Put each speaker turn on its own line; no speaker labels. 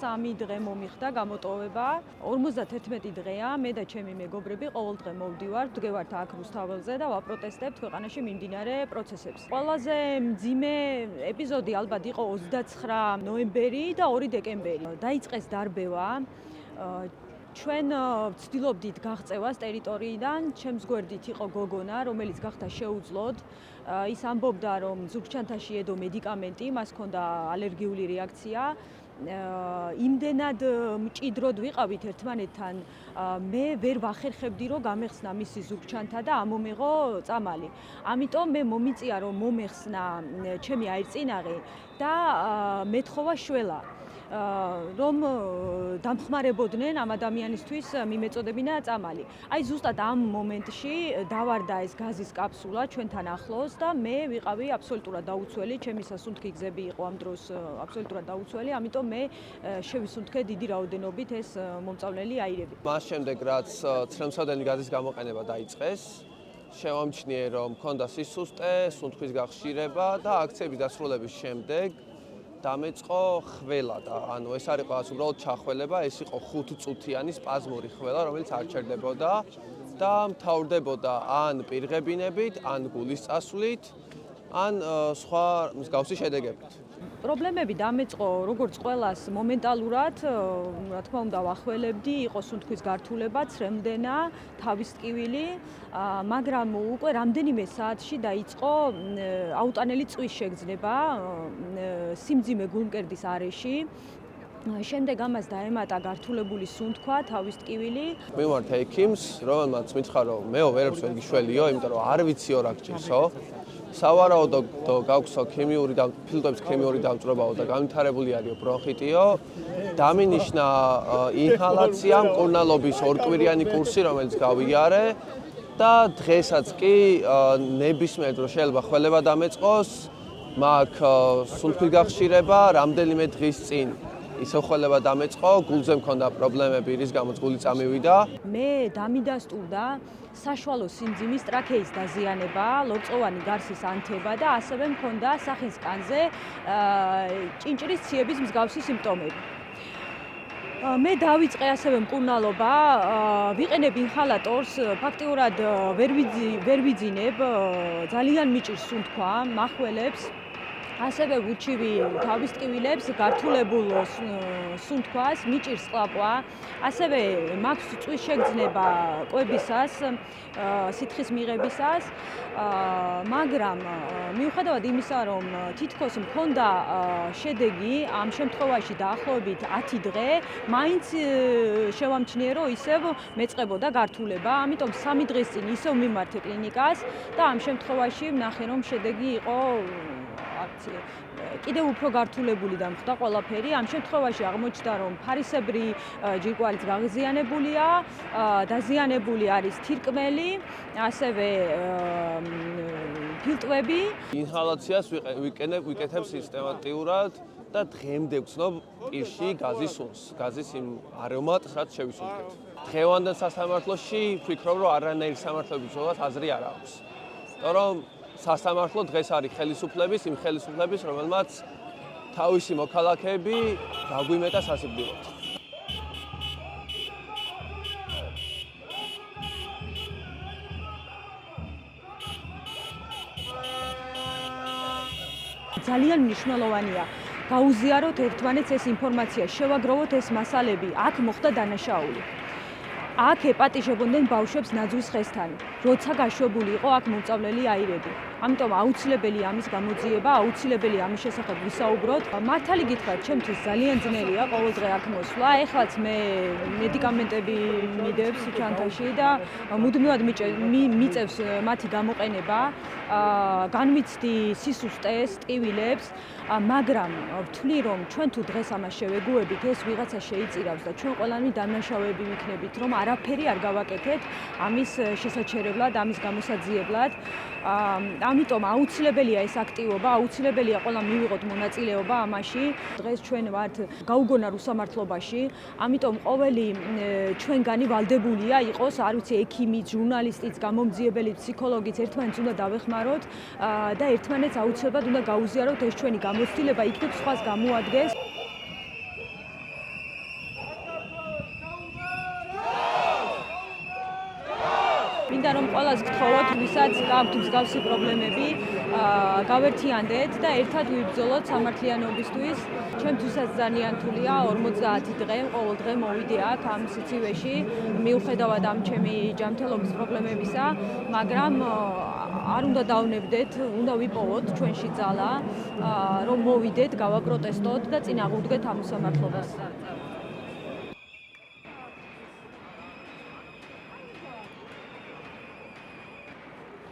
43 დღე მომიხდა გამოტოვება. 51 დღეა მე და ჩემი მეგობრები ყოველდღე მოვდივართ, ვდგევართ აქ რუსთაველზე და ვაპროტესტებთ ქვეყანაში მიმდინარე პროცესებს. ყველაზე მძიმე ეპიზოდი ალბათ იყო 29 ნოემბერი და 2 დეკემბერი. დაიწყეს დარბევა. ჩვენ ვცდილობდით გაღწევას ტერიტორიიდან, ჩემს გვერდით იყო გოგონა, რომელიც გახდა შეუძლოდ. ის ამბობდა, რომ ზურგჩანთაში ედო მედიკამენტი, მას ჰქონდა ალერგიული რეაქცია. იმდენად მჭიდროდ ვიყავით ერთმანეთთან, მე ვერ ვახერხებდი, რომ გამეხსნა მისი ზურგჩანთა და ამომეღო წამალი. ამიტომ მე მომიწია, რომ მომეხსნა ჩემი აირწინაღი და მეთხოვა შველა. რომ დამხმარებოდნენ ამ ადამიანისთვის მიმეწოდებინა წამალი. აი ზუსტად ამ მომენტში დავარდა ეს გაზის კაფსულა ჩვენთან ახლოს და მე ვიყავი აბსოლუტურად დაუცველი, ჩემი სასუნთქი გზები იყო ამ დროს აბსოლუტურად დაუცველი, ამიტომ მე შევისუნთქე დიდი რაოდენობით ეს მომწავლელი აირები.
მას შემდეგ რაც ცრემლსადენი გაზის გამოყენება დაიწყეს, შევამჩნიე რომ მქონდა სისუსტე, სუნთქვის გახშირება და აქციების დასრულების შემდეგ დამეწყო ხველა და ანუ ეს არ იყო უბრალოდ ჩახველება, ეს იყო 5 წუთიანი სპაზმური ხველა, რომელიც არ ჩერდებოდა და მთავრდებოდა ან პირღებინებით, ან გულის წასვლით, ან სხვა მსგავსი შედეგებით.
პრობლემები დამეწყო როგორც ყველას მომენტალურად, რა თქმა უნდა ვახველებდი, იყო სუნთქვის გართულება, ცრემლდენა, თავის ტკივილი, მაგრამ უკვე რამდენიმე საათში დაიწყო აუტანელი წვის შეგრძნება სიმძიმე გულმკერდის არეში. შემდეგ ამას დაემატა გართულებული სუნთქვა, თავის ტკივილი.
მივართ ექიმს, რომელმაც მითხრა რომ მეო ვერაფერს ვერ გიშველიო, იმიტომ რომ არ ვიციო რა გჭირსო. სავარაუდოდ გაგვსო ქიმიური და ფილტვების ქიმიური დამწვრობაო და განვითარებული არის ბრონხიტიო. დამინიშნა ინჰალაცია, მკურნალობის ორკვირიანი კურსი, რომელიც გავიარე და დღესაც კი ნებისმიერ დროს შეიძლება ხველება დამეწყოს, მაქვს სუნთქვის გახშირება, რამდენიმე დღის წინ ისე ხველება დამეწყო, გულზე მქონდა პრობლემები, რის გამოც გული წამივიდა.
მე დამიდასტურდა საშუალო სიმძიმის ტრაქეის დაზიანება, ლორწოვანი გარსის ანთება და ასევე მქონდა სახის კანზე ჭინჭრის ციების მსგავსი სიმპტომები. მე დავიწყე ასევე მკურნალობა, ვიყენებ ინჰალატორს, ფაქტიურად ვერ ვიძინებ, ძალიან მიჭირს სუნთქვა, მახველებს. ასევე ვუჩივი თავის ტკივილებს, გართულებულ სუნთქვას, მიჭირს ყლაპვა, ასევე მაქვს წვის შეგრძნება კვებისას, სითხის მიღებისას, მაგრამ მიუხედავად იმისა, რომ თითქოს მქონდა შედეგი, ამ შემთხვევაში დაახლოებით 10 დღე, მაინც შევამჩნიე, რომ ისევ მეწყებოდა გართულება, ამიტომ 3 დღის წინ ისევ მიმართე კლინიკას და ამ შემთხვევაში ვნახე, რომ შედეგი იყო კიდევ უფრო გართულებული დამხვდა ყველაფერი. ამ შემთხვევაში აღმოჩნდა, რომ ფარისებრი ჯირკვალიც გაღიზიანებულია, დაზიანებული არის თირკმელი, ასევე ფილტვები.
ინჰალაციას ვიკეთებ სისტემატიურად და დღემდე ვცნობ პირში გაზის სუნს, გაზის იმ არომატს, რაც შევისუნთქეთ. დღევანდელ სასამართლოში ვფიქრობ, რომ არანაირი სამართლებრივი ცოდვას აზრი არ აქვს. იმიტომ რომ სასამართლო დღეს არის ხელისუფლების, იმ ხელისუფლების, რომელმაც თავისი მოქალაქეები დაგვიმეტა სასიკვდილოდ.
ძალიან მნიშვნელოვანია გაუზიაროთ ერთმანეთს ეს ინფორმაცია, შევაგროვოთ ეს მასალები, აქ მოხდა დანაშაული. აქ ეპატიჟებოდნენ ბავშვებს ნაძვის ხესთან, როცა გაშვებული იყო აქ მომწავლელი აირები. ამიტომ აუცილებელია ამის გამოძიება, აუცილებელია ამის შესახებ ვისაუბროთ. მართალი გითხრათ, ჩემთვის ძალიან ძნელია ყოველდღე აქ მოსვლა. ეხლაც მე მედიკამენტები მიდევს ჩანთაში და მუდმივად მიწევს მათი გამოყენება. განვიცდი სისუსტეს, ტკივილებს, მაგრამ ვთვლი, რომ ჩვენ თუ დღეს ამას შევეგუებით, ეს ვიღაცა შეიწირავს და ჩვენ ყველანი დამნაშავეები ვიქნებით, რომ არაფერი არ გავაკეთეთ ამის შესაჩერებლად, ამის გამოსაძიებლად. ამიტომ აუცილებელია ეს აქტივობა, აუცილებელია ყველა მივიღოთ მონაწილეობა ამაში. დღეს ჩვენ ვართ გაუგონა რუსამართლობაში, ამიტომ ყოველი ჩვენგანი ვალდებულია იყოს, არ ვიცი, ექიმიც, ჟურნალისტიც, გამომძიებელიც, ფსიქოლოგიც, ერთმანეთს უნდა დავეხმაროთ და ერთმანეთს აუცილებლად უნდა გაუზიაროთ ეს ჩვენი გამოცდილება, იქნებ სხვას გამოადგეს. ვისაც გაქვთ მსგავსი პრობლემები, გავერთიანდეთ და ერთად ვიბრძოლოთ სამართლიანობისთვის. ჩემთვისაც ძალიან რთულია 50 დღე, ყოველ დღე მოვიდი აქ ამ სიცივეში, მიუხედავად ამ ჩემი ჯანმრთელობის პრობლემებისა, მაგრამ არ უნდა დავნებდეთ, უნდა ვიპოვოთ ჩვენში ძალა, რომ მოვიდეთ, გავაპროტესტოთ და წინ აღვდგეთ ამ უსამართლობას.